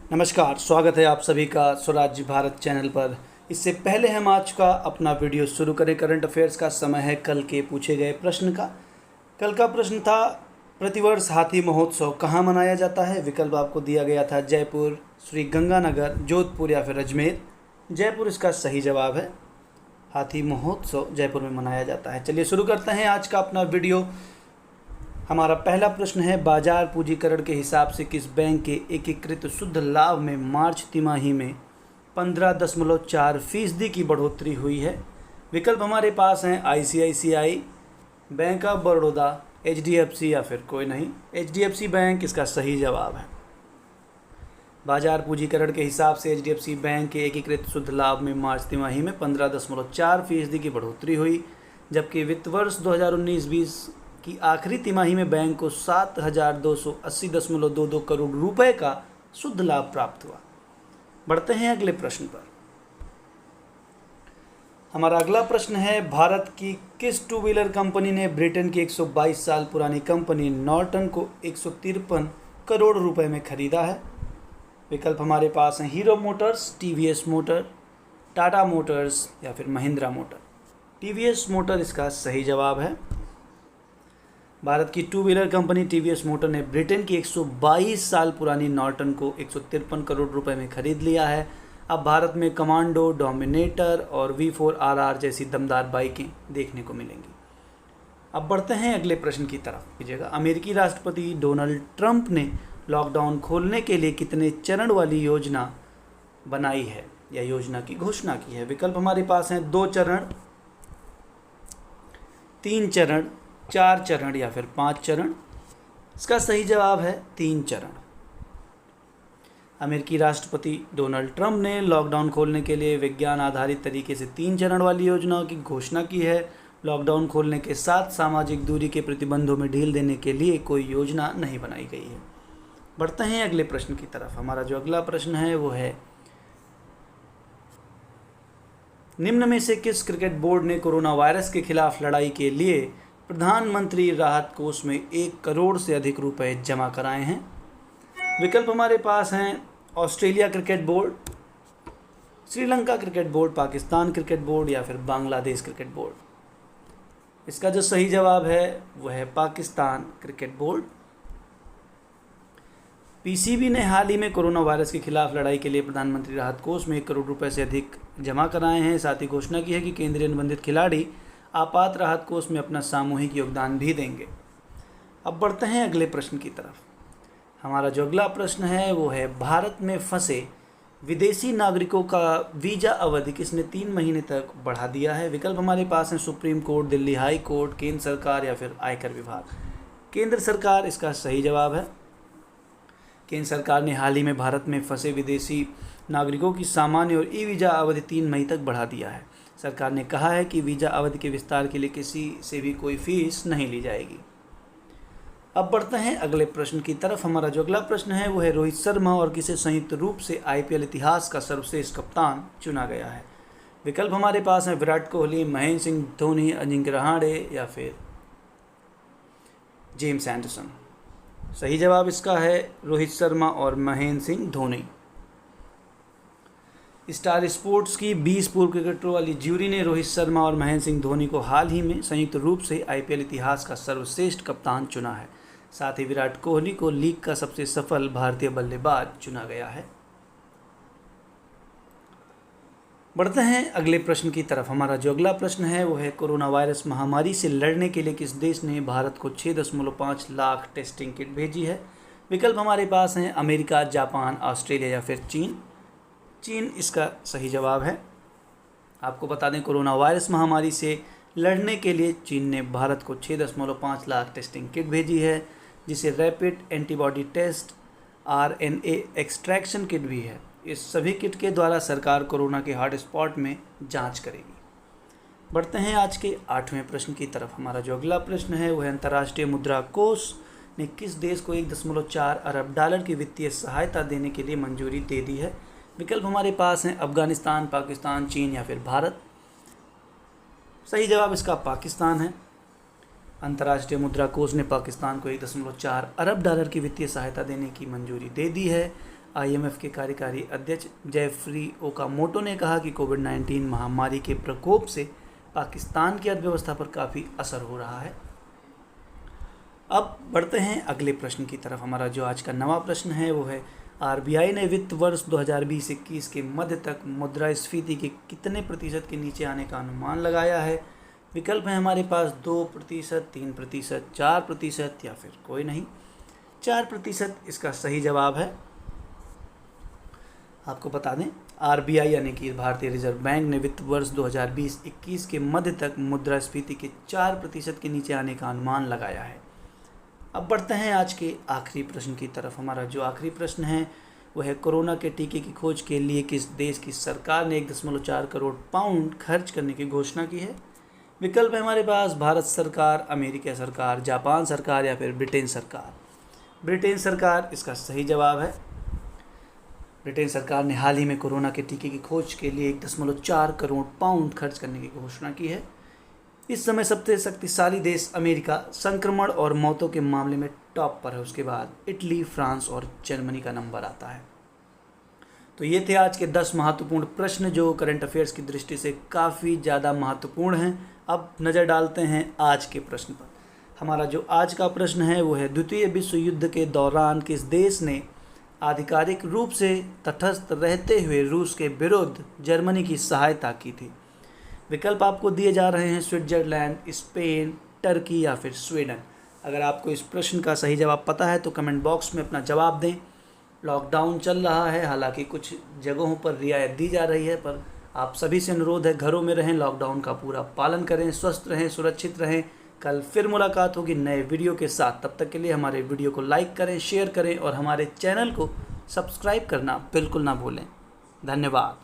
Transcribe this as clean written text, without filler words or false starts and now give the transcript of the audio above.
नमस्कार, स्वागत है आप सभी का स्वराज्य भारत चैनल पर। इससे पहले हम आज का अपना वीडियो शुरू करें, करंट अफेयर्स का समय है कल के पूछे गए प्रश्न का। कल का प्रश्न था, प्रतिवर्ष हाथी महोत्सव कहाँ मनाया जाता है। विकल्प आपको दिया गया था जयपुर, श्री गंगानगर, जोधपुर या फिर अजमेर। जयपुर इसका सही जवाब है। हाथी महोत्सव जयपुर में मनाया जाता है। चलिए शुरू करते हैं आज का अपना वीडियो। हमारा पहला प्रश्न है, बाजार पूंजीकरण के हिसाब से किस बैंक के एकीकृत शुद्ध लाभ में मार्च तिमाही में 15.4% की बढ़ोतरी हुई है। विकल्प हमारे पास हैं ICICI, bank of Baroda, HDFC या फिर कोई नहीं। HDFC बैंक इसका सही जवाब है। बाजार पूंजीकरण के हिसाब से HDFC बैंक के एकीकृत शुद्ध लाभ में मार्च तिमाही में 15.4% की बढ़ोतरी हुई, जबकि वित्त वर्ष 2019-20 की आखिरी तिमाही में बैंक को 7,280.22 करोड़ रुपए का शुद्ध लाभ प्राप्त हुआ। बढ़ते हैं अगले प्रश्न पर। हमारा अगला प्रश्न है, भारत की किस टू व्हीलर कंपनी ने ब्रिटेन की 122 साल पुरानी कंपनी नॉर्टन को 153 करोड़ रुपए में खरीदा है। विकल्प हमारे पास हैं hero Motors, TVS motor, Tata Motors या फिर महिंद्रा मोटर। TVS मोटर इसका सही जवाब है। भारत की two wheeler company TVS motor ने ब्रिटेन की 122 साल पुरानी नॉर्टन को 153 करोड़ रुपए में खरीद लिया है। अब भारत में कमांडो, डोमिनेटर और V4RR जैसी दमदार बाइकें देखने को मिलेंगी। अब बढ़ते हैं अगले प्रश्न की तरफ। कीजिएगा, अमेरिकी राष्ट्रपति डोनाल्ड ट्रंप ने लॉकडाउन खोलने के लिए कितने चरण वाली योजना बनाई है या योजना की घोषणा की है। विकल्प हमारे पास हैं 2 चरण, 3 चरण, 4 चरण या फिर 5 चरण। इसका सही जवाब है 3 चरण। अमेरिकी राष्ट्रपति डोनाल्ड ट्रंप ने लॉकडाउन खोलने के लिए विज्ञान आधारित तरीके से 3 चरण वाली योजनाओं की घोषणा की है। लॉकडाउन खोलने के साथ सामाजिक दूरी के प्रतिबंधों में ढील देने के लिए कोई योजना नहीं बनाई गई है। बढ़ते हैं अगले प्रश्न की तरफ। हमारा जो अगला प्रश्न है वो है, निम्न में से किस क्रिकेट बोर्ड ने कोरोना वायरस के खिलाफ लड़ाई के लिए प्रधानमंत्री राहत कोष में 1 करोड़ से अधिक रुपए जमा कराए हैं। विकल्प हमारे पास हैं Australia cricket board, Sri Lanka cricket board, Pakistan cricket board या फिर बांग्लादेश क्रिकेट बोर्ड। इसका जो सही जवाब है वह है पाकिस्तान क्रिकेट बोर्ड। PCB ने हाल ही में कोरोना वायरस के खिलाफ लड़ाई के लिए प्रधानमंत्री राहत कोष में 1 करोड़ रुपए से अधिक जमा कराए हैं। साथ ही घोषणा की है कि केंद्रीय अनुबंधित खिलाड़ी आपात राहत कोष में अपना सामूहिक योगदान भी देंगे। अब बढ़ते हैं अगले प्रश्न की तरफ। हमारा जो अगला प्रश्न है वो है, भारत में फंसे विदेशी नागरिकों का वीज़ा अवधि किसने 3 महीने तक बढ़ा दिया है। विकल्प हमारे पास हैं supreme court, Delhi high court, केंद्र सरकार या फिर आयकर विभाग। केंद्र सरकार इसका सही जवाब है। केंद्र सरकार ने हाल ही में भारत में फंसे विदेशी नागरिकों की सामान्य और ई वीज़ा अवधि 3 मई तक बढ़ा दिया है। सरकार ने कहा है कि वीज़ा अवधि के विस्तार के लिए किसी से भी कोई फीस नहीं ली जाएगी। अब बढ़ते हैं अगले प्रश्न की तरफ। हमारा जो अगला प्रश्न है वो है, रोहित शर्मा और किसे संयुक्त रूप से IPL इतिहास का सर्वश्रेष्ठ कप्तान चुना गया है। विकल्प हमारे पास हैं विराट कोहली, महेंद्र सिंह धोनी, अजिंक्य रहाणे या फिर जेम्स एंडरसन। सही जवाब इसका है रोहित शर्मा और महेंद्र सिंह धोनी। स्टार स्पोर्ट्स की 20 पूर्व क्रिकेटरों वाली ज्यूरी ने रोहित शर्मा और महेंद्र सिंह धोनी को हाल ही में संयुक्त रूप से IPL इतिहास का सर्वश्रेष्ठ कप्तान चुना है। साथ ही विराट कोहली को लीग का सबसे सफल भारतीय बल्लेबाज चुना गया है। बढ़ते हैं अगले प्रश्न की तरफ। हमारा जो अगला प्रश्न है वो है, कोरोना वायरस महामारी से लड़ने के लिए किस देश ने भारत को 6.5 लाख टेस्टिंग किट भेजी है। विकल्प हमारे पास हैं अमेरिका, जापान, ऑस्ट्रेलिया या फिर चीन। चीन इसका सही जवाब है। आपको बता दें, कोरोना वायरस महामारी से लड़ने के लिए चीन ने भारत को 6.5 लाख टेस्टिंग किट भेजी है, जिसे rapid antibody test RNA extraction kit भी है। इस सभी किट के द्वारा सरकार कोरोना के हॉटस्पॉट में जांच करेगी। बढ़ते हैं आज के 8वें प्रश्न की तरफ। हमारा जो अगला प्रश्न है वह, अंतर्राष्ट्रीय मुद्रा कोष ने किस देश को 1.4 अरब डॉलर की वित्तीय सहायता देने के लिए मंजूरी दे दी है। विकल्प हमारे पास हैं अफगानिस्तान, पाकिस्तान, चीन या फिर भारत। सही जवाब इसका पाकिस्तान है। अंतर्राष्ट्रीय मुद्रा कोष ने पाकिस्तान को 1.4 अरब डॉलर की वित्तीय सहायता देने की मंजूरी दे दी है। IMF के कार्यकारी अध्यक्ष जेफरी ओकामोटो ने कहा कि कोविड-19 महामारी के प्रकोप से पाकिस्तान की अर्थव्यवस्था पर काफ़ी असर हो रहा है। अब बढ़ते हैं अगले प्रश्न की तरफ। हमारा जो आज का नवा प्रश्न है वो है, RBI ने वित्त वर्ष 2020-21 के मध्य तक मुद्रास्फीति के कितने प्रतिशत के नीचे आने का अनुमान लगाया है? विकल्प है हमारे पास 2%, 3%, 4% या फिर कोई नहीं। 4% इसका सही जवाब है। आपको बता दें, RBI यानी कि भारतीय रिजर्व बैंक ने वित्त वर्ष 2020-21 के मध्य तक मुद्रास्फीति के 4% के नीचे आने का अनुमान लगाया है। अब बढ़ते हैं आज के आखिरी प्रश्न की तरफ। हमारा जो आखिरी प्रश्न है वह है, कोरोना के टीके की खोज के लिए किस देश की सरकार ने 1.4 करोड़ पाउंड खर्च करने की घोषणा की है? विकल्प है हमारे पास भारत सरकार, अमेरिका सरकार, जापान सरकार या फिर ब्रिटेन सरकार। ब्रिटेन सरकार इसका सही जवाब है। ब्रिटेन सरकार ने हाल ही में कोरोना के टीके की खोज के लिए 1.4 करोड़ पाउंड खर्च करने की घोषणा की है। इस समय सबसे शक्तिशाली देश अमेरिका संक्रमण और मौतों के मामले में टॉप पर है। उसके बाद इटली, फ्रांस और जर्मनी का नंबर आता है। तो ये थे आज के 10 महत्वपूर्ण प्रश्न जो करंट अफेयर्स की दृष्टि से काफ़ी ज़्यादा महत्वपूर्ण हैं। अब नज़र डालते हैं आज के प्रश्न पर। हमारा जो आज का प्रश्न है वो है, द्वितीय विश्व युद्ध के दौरान किस देश ने आधिकारिक रूप से तटस्थ रहते हुए रूस के विरुद्ध जर्मनी की सहायता की थी? विकल्प आपको दिए जा रहे हैं, स्विट्जरलैंड, स्पेन, टर्की या फिर स्वीडन। अगर आपको इस प्रश्न का सही जवाब पता है तो कमेंट बॉक्स में अपना जवाब दें। लॉकडाउन चल रहा है, हालांकि कुछ जगहों पर रियायत दी जा रही है, पर आप सभी से अनुरोध है घरों में रहें, लॉकडाउन का पूरा पालन करें, स्वस्थ रहें, सुरक्षित रहें। कल फिर मुलाकात होगी नए वीडियो के साथ। तब तक के लिए हमारे वीडियो को लाइक करें, शेयर करें और हमारे चैनल को सब्सक्राइब करना बिल्कुल ना भूलें। धन्यवाद।